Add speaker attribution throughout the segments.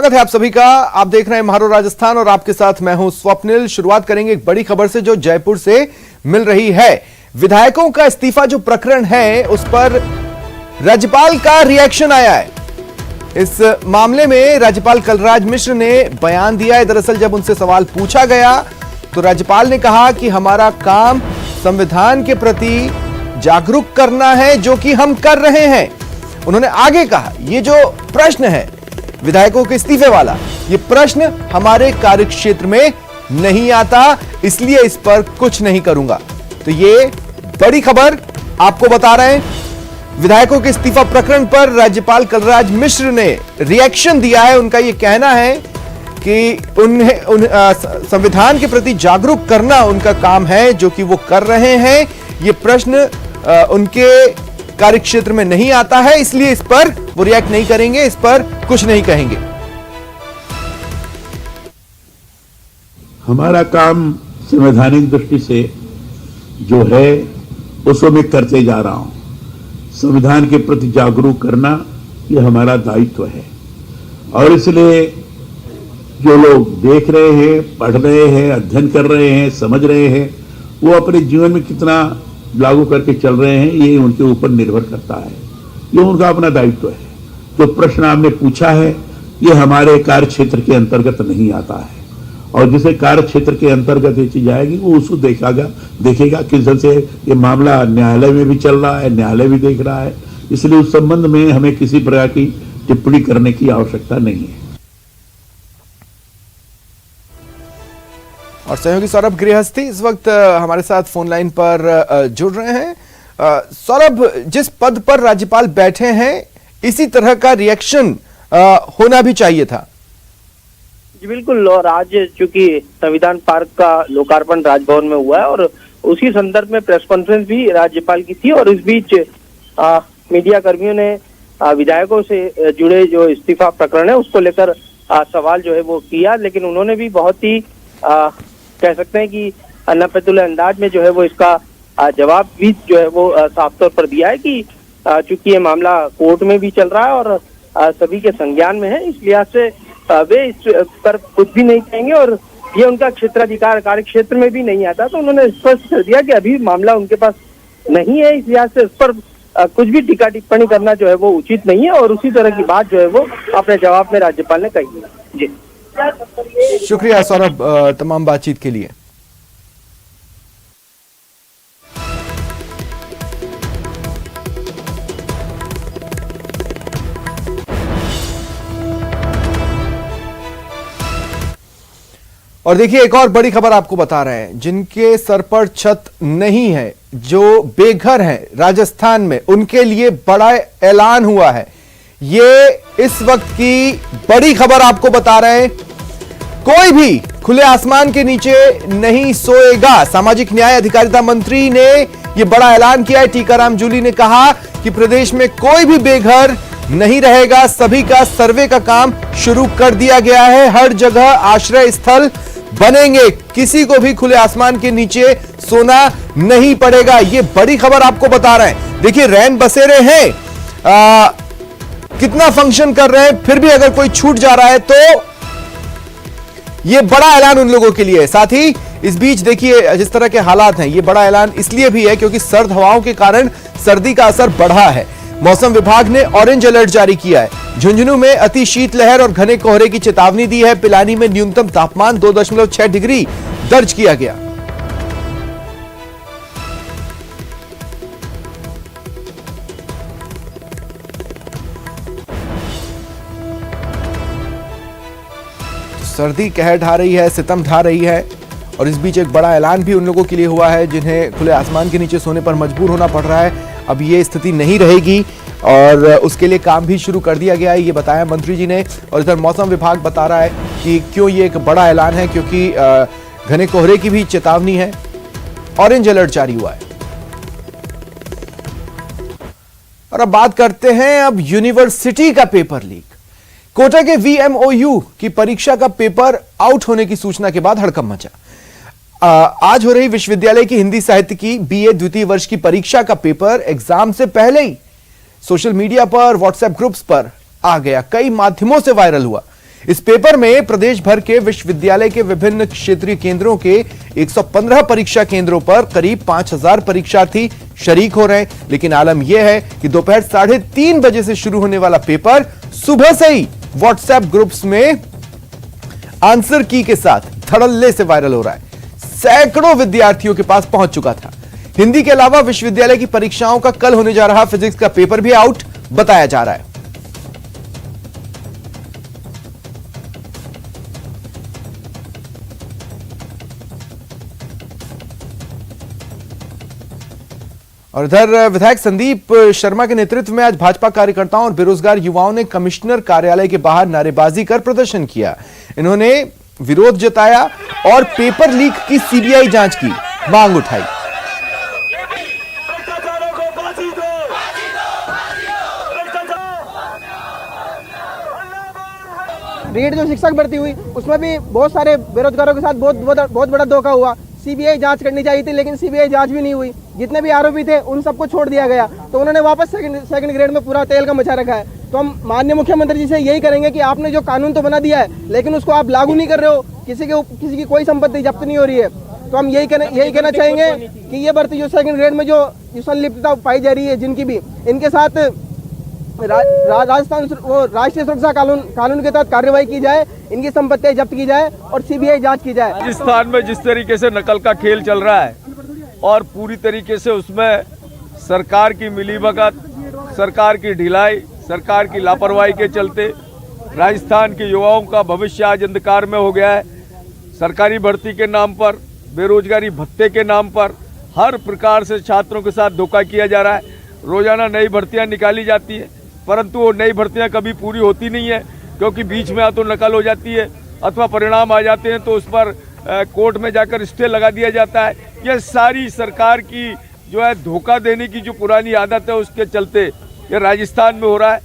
Speaker 1: स्वागत है आप सभी का। आप देख रहे हैं महारो राजस्थान और आपके साथ मैं हूं स्वप्निल। शुरुआत करेंगे एक बड़ी खबर से जो जयपुर से मिल रही है। विधायकों का इस्तीफा जो प्रकरण है उस पर राज्यपाल का रिएक्शन आया है। इस मामले में राज्यपाल कलराज मिश्र ने बयान दिया है। दरअसल जब उनसे सवाल पूछा गया तो राज्यपाल ने कहा कि हमारा काम संविधान के प्रति जागरूक करना है, जो कि हम कर रहे हैं। उन्होंने आगे कहा ये जो प्रश्न है विधायकों के इस्तीफे वाला, ये प्रश्न हमारे कार्यक्षेत्र में नहीं आता, इसलिए इस पर कुछ नहीं करूंगा। तो ये बड़ी खबर आपको बता रहे हैं। विधायकों के इस्तीफा प्रकरण पर राज्यपाल कलराज मिश्र ने रिएक्शन दिया है। उनका ये कहना है कि संविधान के प्रति जागरूक करना उनका काम है, जो कि वो कर रहे हैं। ये प्रश्न उनके कार्यक्षेत्र में नहीं आता है, इसलिए इस पर वो रिएक्ट नहीं करेंगे, इस पर कुछ नहीं कहेंगे।
Speaker 2: हमारा काम संवैधानिक दृष्टि से जो है उसको मैं करते जा रहा हूं। संविधान के प्रति जागरूक करना ये हमारा दायित्व है और इसलिए जो लोग देख रहे हैं, पढ़ रहे हैं, अध्ययन कर रहे हैं, समझ रहे हैं, वो अपने जीवन में कितना लागू करके चल रहे हैं ये उनके ऊपर निर्भर करता है। ये उनका अपना दायित्व है। जो प्रश्न आपने पूछा है ये हमारे कार्य क्षेत्र के अंतर्गत नहीं आता है और जिसे कार्य क्षेत्र के अंतर्गत ये चीज आएगी वो उसको देखेगा किस ढंग से ये मामला न्यायालय में भी चल रहा है, न्यायालय भी देख रहा है। इसलिए उस संबंध में हमें किसी प्रकार की टिप्पणी करने की आवश्यकता नहीं है।
Speaker 1: और सहयोगी सौरभ गृहस्थी इस वक्त हमारे साथ फोन लाइन पर जुड़ रहे हैं। सौरभ, जिस पद पर राज्यपाल बैठे हैं इसी तरह का रिएक्शन होना भी चाहिए था।
Speaker 3: जी बिल्कुल। और आज चूंकि संविधान पार्क का लोकार्पण राजभवन में हुआ है और उसी संदर्भ में प्रेस कॉन्फ्रेंस भी राज्यपाल की थी और इस बीच मीडिया कर्मियों ने विधायकों से जुड़े जो इस्तीफा प्रकरण है उसको लेकर सवाल जो है वो किया, लेकिन उन्होंने भी बहुत ही कह सकते हैं कि नपतुले अंदाज में जो है वो इसका जवाब भी जो है वो साफ तौर पर दिया है कि चूंकि ये मामला कोर्ट में भी चल रहा है और सभी के संज्ञान में है, इस लिहाज से वे इस पर कुछ भी नहीं कहेंगे और ये उनका क्षेत्राधिकार कार्य क्षेत्र में भी नहीं आता। तो उन्होंने स्पष्ट कर दिया कि अभी मामला उनके पास नहीं है, इस लिहाज से उस पर कुछ भी टीका टिप्पणी करना जो है वो उचित नहीं है और उसी तरह की बात जो है वो अपने जवाब में राज्यपाल ने कही है। जी
Speaker 1: शुक्रिया सौरभ तमाम बातचीत के लिए। और देखिए एक और बड़ी खबर आपको बता रहे हैं। जिनके सर पर छत नहीं है, जो बेघर हैं राजस्थान में, उनके लिए बड़ा ऐलान हुआ है। ये इस वक्त की बड़ी खबर आपको बता रहे हैं। कोई भी खुले आसमान के नीचे नहीं सोएगा। सामाजिक न्याय अधिकारिता मंत्री ने यह बड़ा ऐलान किया है। टीकाराम जूली ने कहा कि प्रदेश में कोई भी बेघर नहीं रहेगा। सभी का सर्वे का काम शुरू कर दिया गया है। हर जगह आश्रय स्थल बनेंगे। किसी को भी खुले आसमान के नीचे सोना नहीं पड़ेगा। ये बड़ी खबर आपको बता रहे हैं। देखिए रैन बसेरे हैं, कितना फंक्शन कर रहे हैं, फिर भी अगर कोई छूट जा रहा है तो ये बड़ा ऐलान उन लोगों के लिए है। साथ ही इस बीच देखिए जिस तरह के हालात हैं, ये बड़ा ऐलान इसलिए भी है क्योंकि सर्द हवाओं के कारण सर्दी का असर बढ़ा है। मौसम विभाग ने ऑरेंज अलर्ट जारी किया है। झुंझुनू में अति शीतलहर और घने कोहरे की चेतावनी दी है। पिलानी में न्यूनतम तापमान 2.6 डिग्री दर्ज किया गया। सर्दी कहर ढा रही है, सितम ढा रही है और इस बीच एक बड़ा ऐलान भी उन लोगों के लिए हुआ है जिन्हें खुले आसमान के नीचे सोने पर मजबूर होना पड़ रहा है। अब ये स्थिति नहीं रहेगी और उसके लिए काम भी शुरू कर दिया गया है, ये बताया मंत्री जी ने। और इधर मौसम विभाग बता रहा है कि क्यों ये एक बड़ा ऐलान है, क्योंकि घने कोहरे की भी चेतावनी है। ऑरेंज अलर्ट जारी हुआ है। और अब बात करते हैं अब यूनिवर्सिटी का पेपर लीक। कोटा के VMOU की परीक्षा का पेपर आउट होने की सूचना के बाद हड़कंप मचा। आज हो रही विश्वविद्यालय की हिंदी साहित्य की BA द्वितीय वर्ष की परीक्षा का पेपर एग्जाम से पहले ही सोशल मीडिया पर, व्हाट्सएप ग्रुप्स पर आ गया, कई माध्यमों से वायरल हुआ। इस पेपर में प्रदेश भर के विश्वविद्यालय के विभिन्न क्षेत्रीय केंद्रों के 115 परीक्षा केंद्रों पर करीब 5000 परीक्षार्थी शरीक हो रहे हैं। लेकिन आलम यह है कि दोपहर 3:30 बजे से शुरू होने वाला पेपर सुबह से ही व्हाट्सएप ग्रुप्स में आंसर की के साथ धड़ल्ले से वायरल हो रहा है। सैकड़ों विद्यार्थियों के पास पहुंच चुका था। हिंदी के अलावा विश्वविद्यालय की परीक्षाओं का कल होने जा रहा फिजिक्स का पेपर भी आउट बताया जा रहा है। और इधर विधायक संदीप शर्मा के नेतृत्व में आज भाजपा कार्यकर्ताओं और बेरोजगार युवाओं ने कमिश्नर कार्यालय के बाहर नारेबाजी कर प्रदर्शन किया। इन्होंने विरोध जताया और पेपर लीक की सीबीआई जांच की मांग उठाई।
Speaker 4: रीट जो शिक्षक भर्ती हुई उसमें भी बहुत सारे बेरोजगारों के साथ बहुत बड़ा धोखा हुआ। सीबीआई जांच करनी चाहिए थी, लेकिन सीबीआई जांच भी नहीं हुई। जितने भी आरोपी थे उन सबको छोड़ दिया गया, तो उन्होंने वापस सेकंड ग्रेड में पूरा तेल का मचा रखा है। तो हम माननीय मुख्यमंत्री जी से यही करेंगे कि आपने जो कानून तो बना दिया है, लेकिन उसको आप लागू नहीं कर रहे हो। किसी की कोई संपत्ति जब्त नहीं हो रही है। तो हम यही कहना चाहेंगे कि ये भर्ती जो सेकंड ग्रेड में जो संलिप्तता पाई जा रही है जिनकी भी, इनके साथ राजस्थान राष्ट्रीय सुरक्षा कानून के तहत कार्रवाई की जाए, इनकी संपत्तियां जब्त की जाए और सीबीआई जांच की जाए।
Speaker 5: राजस्थान में जिस तरीके से नकल का खेल चल रहा है और पूरी तरीके से उसमें सरकार की मिलीभगत, सरकार की ढिलाई, सरकार की लापरवाही के चलते राजस्थान के युवाओं का भविष्य आज अंधकार में हो गया है। सरकारी भर्ती के नाम पर, बेरोजगारी भत्ते के नाम पर हर प्रकार से छात्रों के साथ धोखा किया जा रहा है। रोजाना नई भर्तियां निकाली जाती है, परंतु वो नई भर्तियां कभी पूरी होती नहीं है, क्योंकि बीच में या तो नकल हो जाती है अथवा परिणाम आ जाते हैं तो उस पर कोर्ट में जाकर स्टे लगा दिया जाता है। यह सारी सरकार की जो है धोखा देने की जो पुरानी आदत है उसके चलते ये राजस्थान में हो रहा है।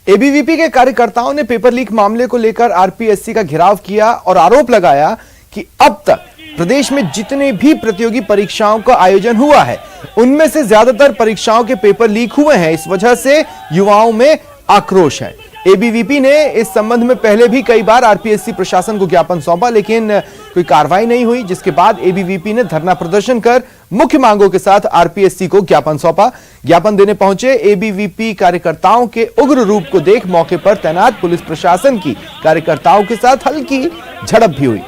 Speaker 1: एबीवीपी के कार्यकर्ताओं ने पेपर लीक मामले को लेकर आरपीएससी का घेराव किया और आरोप लगाया कि अब तक प्रदेश में जितने भी प्रतियोगी परीक्षाओं का आयोजन हुआ है उनमें से ज्यादातर परीक्षाओं के पेपर लीक हुए हैं। इस वजह से युवाओं में आक्रोश है। एबीवीपी ने इस संबंध में पहले भी कई बार आरपीएससी प्रशासन को ज्ञापन सौंपा, लेकिन कोई कार्रवाई नहीं हुई, जिसके बाद एबीवीपी ने धरना प्रदर्शन कर मुख्य मांगों के साथ आरपीएससी को ज्ञापन सौंपा। ज्ञापन देने पहुंचे एबीवीपी कार्यकर्ताओं के उग्र रूप को देख मौके पर तैनात पुलिस प्रशासन की कार्यकर्ताओं के साथ हल्की झड़प भी हुई।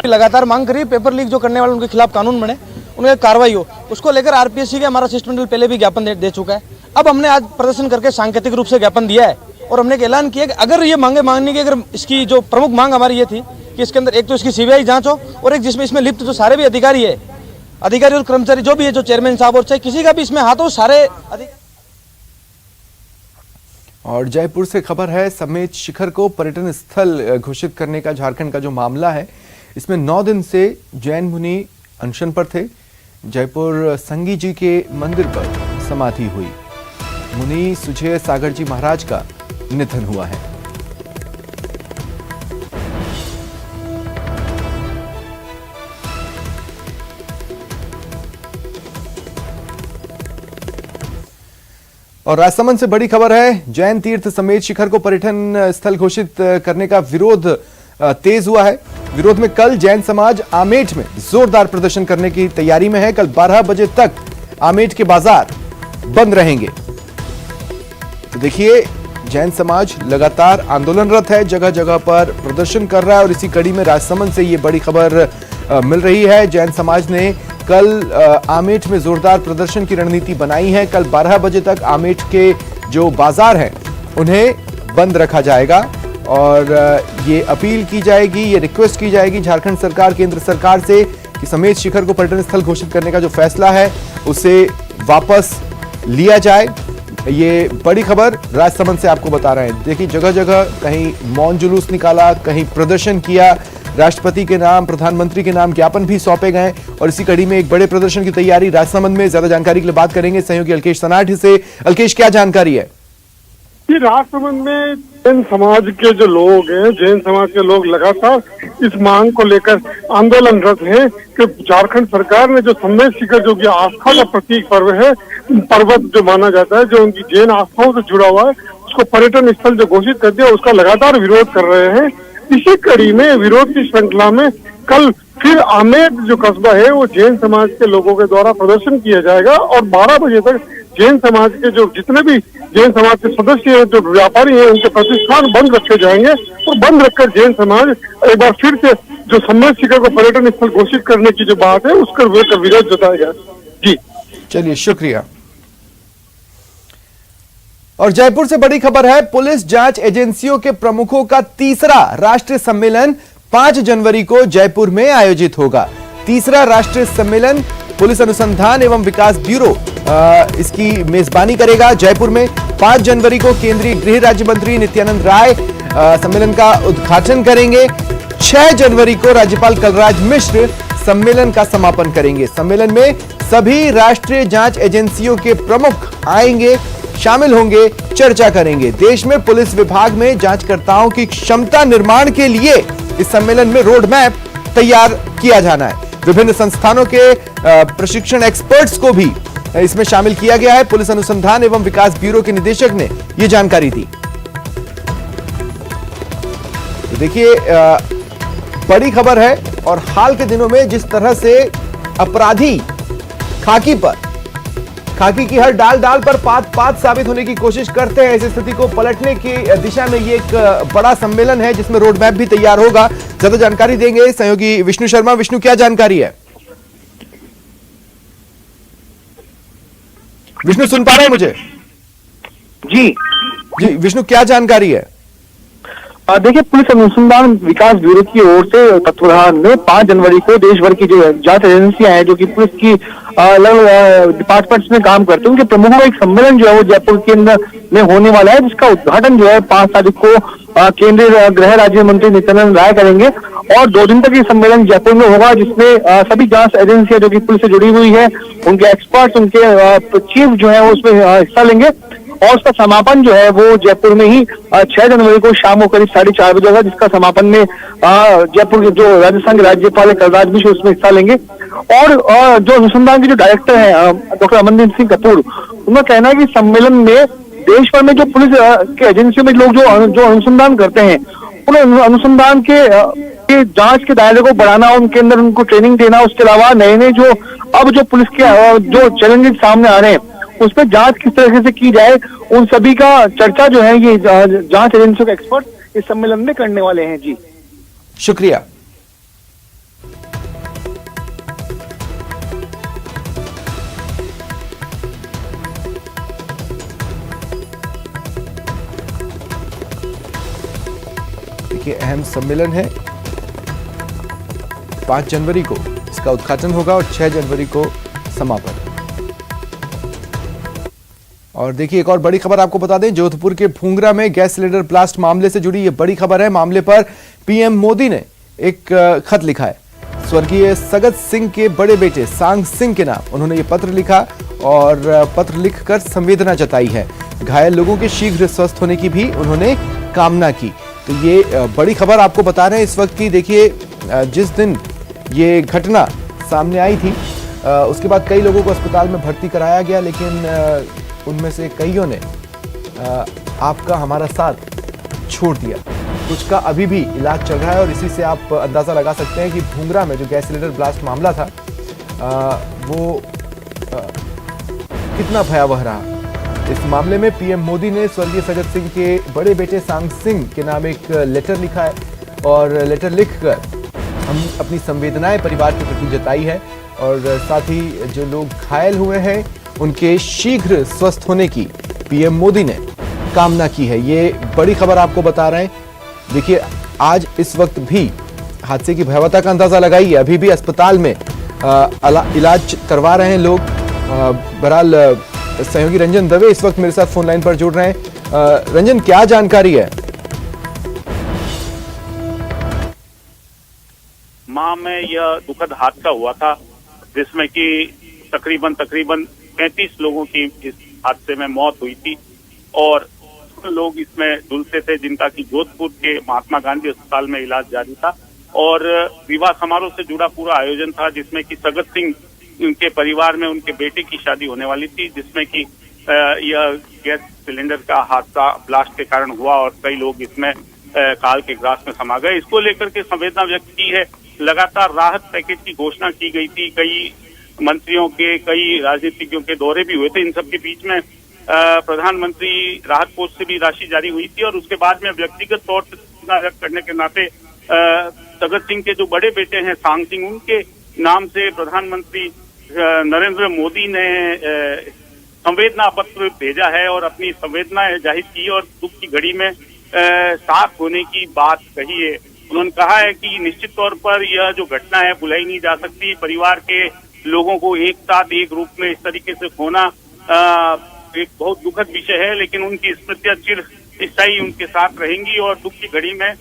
Speaker 4: लगातार मांग करी पेपर लीक जो करने वाले उनके खिलाफ कानून बने, उनके कार्रवाई हो, उसको लेकर आरपीएससी के हमारा शिष्टमंडल पहले भी ज्ञापन दे चुका है। अब हमने आज प्रदर्शन करके सांकेतिक रूप से ज्ञापन दिया है और हमने ऐलान किया कि अगर ये मांगने की, अगर इसकी जो प्रमुख मांग हमारी ये थी कि इसके अंदर एक तो इसकी सीबीआई जांच हो और एक जिसमें इसमें लिप्त जो सारे भी अधिकारी और कर्मचारी जो भी है, जो चेयरमैन साहब और चाहे किसी का भी इसमें हाथ हो, सारे अधिकारी।
Speaker 1: और जयपुर से खबर है, समेत शिखर को पर्यटन स्थल घोषित करने का झारखंड का जो मामला है, इसमें 9 दिन से जैन मुनि अनशन पर थे। जयपुर संगी जी के मंदिर पर समाधि हुई। मुनि सुझे सागर जी महाराज का निधन हुआ है। और राजसमंद से बड़ी खबर है, जैन तीर्थ समेत शिखर को पर्यटन स्थल घोषित करने का विरोध तेज हुआ है। विरोध में कल जैन समाज आमेठ में जोरदार प्रदर्शन करने की तैयारी में है। कल 12 बजे तक आमेठ के बाजार बंद रहेंगे। तो देखिए, जैन समाज लगातार आंदोलनरत है, जगह जगह पर प्रदर्शन कर रहा है और इसी कड़ी में राजसमंद से ये बड़ी खबर मिल रही है। जैन समाज ने कल आमेठ में जोरदार प्रदर्शन की रणनीति बनाई है। कल 12 बजे तक आमेठ के जो बाजार हैं उन्हें बंद रखा जाएगा और ये अपील की जाएगी, ये रिक्वेस्ट की जाएगी झारखंड सरकार, केंद्र सरकार से कि समेत शिखर को पर्यटन स्थल घोषित करने का जो फैसला है उसे वापस लिया जाए। ये बड़ी खबर राजसमंद से आपको बता रहे हैं। देखिए, जगह जगह कहीं मौन जुलूस निकाला, कहीं प्रदर्शन किया, राष्ट्रपति के नाम, प्रधानमंत्री के नाम ज्ञापन भी सौंपे गए और इसी कड़ी में एक बड़े प्रदर्शन की तैयारी राजसमंद में। ज्यादा जानकारी के लिए बात करेंगे सहयोगी अल्केश सनाठ से। अल्केश, क्या जानकारी है?
Speaker 6: कि राजसमंद में जैन समाज के जो लोग हैं, जैन समाज के लोग लगातार इस मांग को लेकर आंदोलनरत हैं कि झारखंड सरकार ने जो संदेश शिखर जो कि आस्था का प्रतीक पर्वत जो माना जाता है, जो उनकी जैन आस्थाओं से जुड़ा हुआ है, उसको पर्यटन स्थल जो घोषित कर दिया, उसका लगातार विरोध कर रहे हैं। इसी कड़ी में विरोध की श्रृंखला में कल फिर आमेर जो कस्बा है वो जैन समाज के लोगों के द्वारा प्रदर्शन किया जाएगा और 12 बजे तक जैन समाज के जो जितने भी जैन समाज के सदस्य हैं, जो व्यापारी हैं, उनके प्रतिष्ठान बंद रखे जाएंगे और बंद रखकर जैन समाज एक बार फिर से जो सम्मेलन शिखर को पर्यटन स्थल घोषित करने की जो बात है उसका विरोध जताएगा। जी
Speaker 1: चलिए, शुक्रिया। और जयपुर से बड़ी खबर है, पुलिस जांच एजेंसियों के प्रमुखों का तीसरा राष्ट्रीय सम्मेलन 5 जनवरी को जयपुर में आयोजित होगा। तीसरा राष्ट्रीय सम्मेलन पुलिस अनुसंधान एवं विकास ब्यूरो इसकी मेजबानी करेगा। जयपुर में 5 जनवरी को केंद्रीय गृह राज्य मंत्री नित्यानंद राय सम्मेलन का उद्घाटन करेंगे। 6 जनवरी को राज्यपाल कलराज मिश्र सम्मेलन का समापन करेंगे। सम्मेलन में सभी राष्ट्रीय जांच एजेंसियों के प्रमुख आएंगे, शामिल होंगे, चर्चा करेंगे। देश में पुलिस विभाग में जांचकर्ताओं की क्षमता निर्माण के लिए इस सम्मेलन में रोड मैप तैयार किया जाना है। विभिन्न संस्थानों के प्रशिक्षण एक्सपर्ट्स को भी इसमें शामिल किया गया है। पुलिस अनुसंधान एवं विकास ब्यूरो के निदेशक ने यह जानकारी दी। तो देखिए, बड़ी खबर है और हाल के दिनों में जिस तरह से अपराधी खाकी की हर डाल पर पात साबित होने की कोशिश करते हैं, इस स्थिति को पलटने की दिशा में ये एक बड़ा सम्मेलन है जिसमें रोड मैप भी तैयार होगा। ज्यादा जानकारी देंगे सहयोगी विष्णु शर्मा। विष्णु, क्या जानकारी है? विष्णु, सुन पा रहे हैं मुझे?
Speaker 3: जी
Speaker 1: विष्णु, क्या जानकारी है?
Speaker 3: देखिए, पुलिस अनुसंधान विकास ब्यूरो की ओर से तत्वाधान में 5 जनवरी को देश भर की जो जांच एजेंसियां हैं, जो कि पुलिस की अलग डिपार्टमेंट्स में काम करते हैं, उनके प्रमुखों का एक सम्मेलन जो है वो जयपुर के में होने वाला है, जिसका उद्घाटन जो है 5 तारीख को केंद्रीय गृह राज्य मंत्री नित्यानंद राय करेंगे और 2 दिन तक ये सम्मेलन जयपुर में होगा, जिसमें सभी जांच एजेंसियां जो कि पुलिस से जुड़ी हुई है, उनके एक्सपर्ट्स, उनके चीफ जो है वो उसमें हिस्सा लेंगे और उसका समापन जो है वो जयपुर में ही 6 जनवरी को शाम को करीब 4:30 बजे होगा, जिसका समापन में जयपुर के जो राजस्थान के राज्यपाल कलराज मिश्र उसमें हिस्सा लेंगे। और जो अनुसंधान के जो डायरेक्टर हैं डॉक्टर अमनदीप सिंह कपूर, उनका कहना है कि सम्मेलन में देश भर में जो पुलिस के एजेंसियों में लोग जो अनुसंधान करते हैं, उन अनुसंधान के जांच के दायरे को बढ़ाना, उनके अंदर उनको ट्रेनिंग देना, उसके अलावा नए जो अब जो पुलिस के जो चैलेंजेस सामने आ रहे हैं उसमें जांच किस तरह से की जाए, उन सभी का चर्चा जो है ये जांच एजेंसियों के एक्सपर्ट इस सम्मेलन में करने वाले हैं। जी
Speaker 1: शुक्रिया। देखिए, अहम सम्मेलन है, 5 जनवरी को इसका उद्घाटन होगा और 6 जनवरी को समापन। और देखिए, एक और बड़ी खबर आपको बता दें, जोधपुर के भूंगरा में गैस सिलेंडर ब्लास्ट मामले से जुड़ी ये बड़ी खबर है। मामले पर पीएम मोदी ने एक खत लिखा है। स्वर्गीय सगत सिंह के बड़े बेटे सांग सिंह के नाम उन्होंने ये पत्र लिखा और पत्र लिखकर संवेदना जताई है। घायल लोगों के शीघ्र स्वस्थ होने की भी उन्होंने कामना की। तो ये बड़ी खबर आपको बता रहे हैं इस वक्त की। देखिए, जिस दिन ये घटना सामने आई थी उसके बाद कई लोगों को अस्पताल में भर्ती कराया गया, लेकिन उनमें से कईयों ने आपका हमारा साथ छोड़ दिया। कुछ का अभी भी इलाज चल रहा है और इसी से आप अंदाजा लगा सकते हैं कि भूंगरा में जो गैस सिलेंडर ब्लास्ट मामला था वो कितना भयावह रहा। इस मामले में पीएम मोदी ने स्वर्गीय सगत सिंह के बड़े बेटे सांग सिंह के नाम एक लेटर लिखा है और लेटर लिखकर हम अपनी संवेदनाएं परिवार के प्रति जताई है और साथ ही जो लोग घायल हुए हैं उनके शीघ्र स्वस्थ होने की पीएम मोदी ने कामना की है। ये बड़ी खबर आपको बता रहे हैं। देखिए, आज इस वक्त भी हादसे की भयावहता का अंदाजा लगाइए, अभी भी अस्पताल में इलाज करवा रहे हैं लोग। बहरहाल सहयोगी रंजन दवे इस वक्त मेरे साथ फोन लाइन पर जुड़ रहे हैं। रंजन, क्या जानकारी है?
Speaker 7: माह में यह दुखद हादसा हुआ था जिसमें कि तकरीबन 35 लोगों की इस हादसे में मौत हुई थी और 55 लोग इसमें झुलसे थे, जिनका कि जोधपुर के महात्मा गांधी अस्पताल में इलाज जारी था। और विवाह समारोह से जुड़ा पूरा आयोजन था, जिसमें कि सगत सिंह उनके परिवार में उनके बेटे की शादी होने वाली थी, जिसमें कि यह गैस सिलेंडर का हादसा ब्लास्ट के कारण हुआ और कई लोग इसमें काल के ग्रास में समा गए। इसको लेकर के संवेदना व्यक्त की है। लगातार राहत पैकेज की घोषणा की गई थी, कई मंत्रियों के, कई राजनीतिज्ञों के दौरे भी हुए थे। इन सब के बीच में प्रधानमंत्री राहत कोष से भी राशि जारी हुई थी और उसके बाद में व्यक्तिगत तौर पर व्यक्त करने के नाते सगत सिंह के जो बड़े बेटे हैं सांग सिंह, उनके नाम से प्रधानमंत्री नरेंद्र मोदी ने संवेदना पत्र भेजा है और अपनी संवेदना जाहिर की और दुख की घड़ी में साथ होने की बात कही है। उन्होंने कहा है कि निश्चित तौर पर यह जो घटना है भुलाई नहीं जा सकती। परिवार के लोगों को एक साथ एक रूप में इस तरीके से खोना एक बहुत दुखद विषय है, लेकिन उनकी स्मृतियां चिरस्थायी उनके साथ रहेंगी और दुख की घड़ी में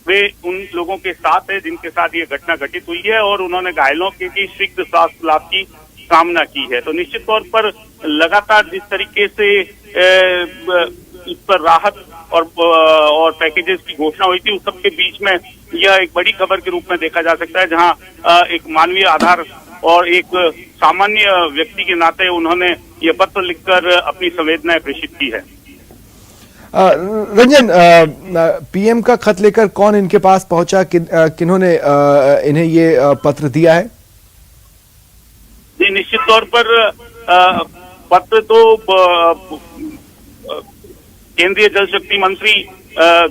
Speaker 7: वे उन लोगों के साथ है जिनके साथ ये घटना घटित हुई है और उन्होंने घायलों के भी शीघ्र स्वास्थ्य लाभ की कामना की है। तो निश्चित तौर पर लगातार जिस तरीके से इस पर राहत और पैकेजेस की घोषणा हुई थी, उस सबके बीच में यह एक बड़ी खबर के रूप में देखा जा सकता है, जहां एक मानवीय आधार और एक सामान्य व्यक्ति के नाते उन्होंने ये पत्र लिखकर अपनी संवेदनाएं प्रेषित की है।
Speaker 1: रंजन, पीएम का खत लेकर कौन इनके पास पहुंचा, किन्होंने इन्हें ये पत्र दिया है?
Speaker 7: जी, निश्चित तौर पर पत्र तो केंद्रीय जल शक्ति मंत्री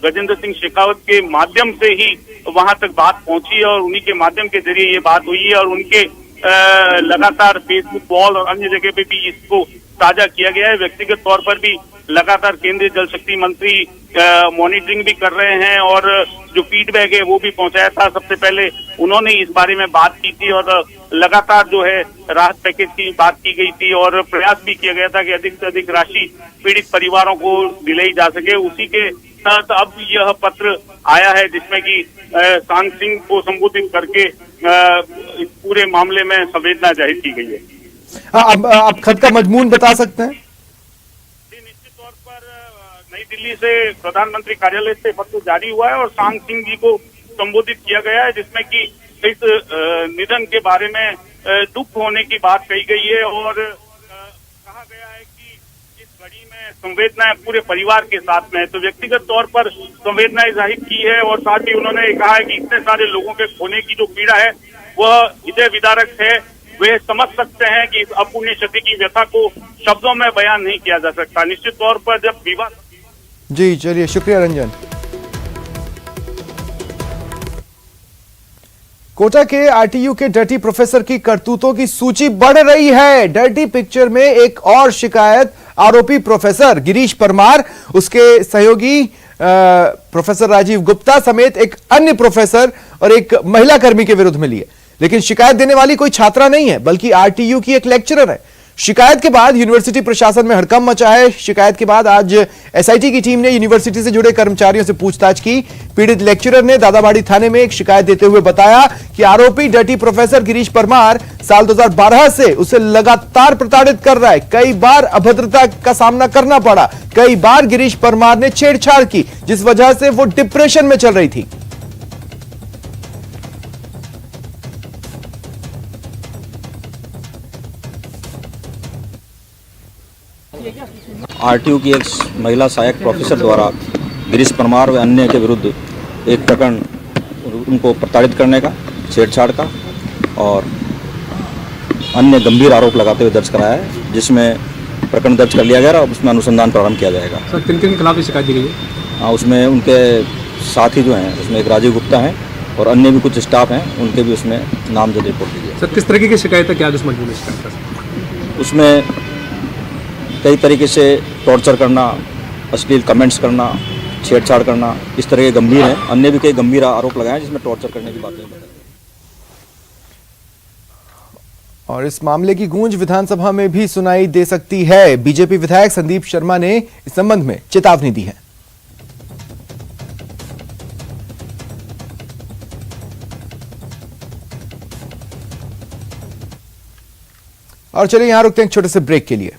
Speaker 7: गजेंद्र सिंह शेखावत के माध्यम से ही वहां तक बात पहुंची और उन्हीं के माध्यम के जरिए ये बात हुई है और उनके लगातार फेसबुक वॉल और अन्य जगह पे भी इसको साझा किया गया है। व्यक्तिगत तौर पर भी लगातार केंद्रीय जल शक्ति मंत्री मॉनिटरिंग भी कर रहे हैं और जो फीडबैक है वो भी पहुंचाया था। सबसे पहले उन्होंने इस बारे में बात की थी और लगातार जो है राहत पैकेज की बात की गई थी और प्रयास भी किया गया था कि अधिक से अधिक राशि पीड़ित परिवारों को दिलाई जा सके। उसी के साथ अब यह पत्र आया है जिसमें कि सांग सिंह को संबोधित करके इस पूरे मामले में संवेदना जाहिर की गई है।
Speaker 1: अब आप खत का मजमून बता सकते हैं?
Speaker 7: निश्चित तौर पर नई दिल्ली से प्रधानमंत्री कार्यालय से पत्र जारी हुआ है और सांग सिंह जी को संबोधित किया गया है, जिसमें कि इस निधन के बारे में दुख होने की बात कही गई है और कहा गया है कि इस घड़ी में संवेदनाएं पूरे परिवार के साथ में है। तो व्यक्तिगत तौर पर संवेदनाएं जाहिर की है और साथ ही उन्होंने कहा है कि इतने सारे लोगों के खोने की जो पीड़ा है वह हृदय विदारक है। वे समझ सकते हैं कि इस अपुण्य क्षति की व्यथा को शब्दों में बयान नहीं किया जा सकता। निश्चित तौर पर जब विवाह।
Speaker 1: जी चलिए, शुक्रिया रंजन। कोटा के आरटीयू के डर्टी प्रोफेसर की करतूतों की सूची बढ़ रही है। डर्टी पिक्चर में एक और शिकायत आरोपी प्रोफेसर गिरीश परमार, उसके सहयोगी प्रोफेसर राजीव गुप्ता समेत एक अन्य प्रोफेसर और एक महिला कर्मी के विरुद्ध मिली है। लेकिन शिकायत देने वाली कोई छात्रा नहीं है, बल्कि आरटीयू की एक लेक्चरर है। शिकायत के बाद यूनिवर्सिटी प्रशासन में हड़कंप मचा है। शिकायत के बाद आज एसआईटी की टीम ने यूनिवर्सिटी से जुड़े कर्मचारियों से पूछताछ की। पीड़ित लेक्चरर ने दादाबाड़ी थाने में एक शिकायत देते हुए बताया कि आरोपी डर्टी प्रोफेसर गिरीश परमार साल 2012 से उसे लगातार प्रताड़ित कर रहा है। कई बार अभद्रता का सामना करना पड़ा, कई बार गिरीश परमार ने छेड़छाड़ की, जिस वजह से वो डिप्रेशन में चल रही थी।
Speaker 8: आरटीयू की एक महिला सहायक प्रोफेसर द्वारा गिरीश परमार व अन्य के विरुद्ध एक प्रकरण उनको प्रताड़ित करने का, छेड़छाड़ का और अन्य गंभीर आरोप लगाते हुए दर्ज कराया है, जिसमें प्रकरण दर्ज कर लिया गया और उसमें अनुसंधान प्रारंभ किया जाएगा।
Speaker 9: सर, किन किन के खिलाफ शिकायत दी गई है?
Speaker 8: हाँ, उसमें उनके साथी जो हैं, उसमें एक राजीव गुप्ता हैं और अन्य भी कुछ स्टाफ हैं, उनके भी उसमें नामजद रिपोर्ट दी गई।
Speaker 9: सर, किस तरीके की शिकायत है, क्या दुश्मन की शिकायत?
Speaker 8: उसमें कई तरीके से टॉर्चर करना, अश्लील कमेंट्स करना, छेड़छाड़ करना, इस तरह के गंभीर हैं। अन्य भी कई गंभीर आरोप लगाए हैं जिसमें टॉर्चर करने की बातें बताई।
Speaker 1: और इस मामले की गूंज विधानसभा में भी सुनाई दे सकती है। बीजेपी विधायक संदीप शर्मा ने इस संबंध में चेतावनी दी है। और चलिए यहां रुकते हैं एक छोटे से ब्रेक के लिए।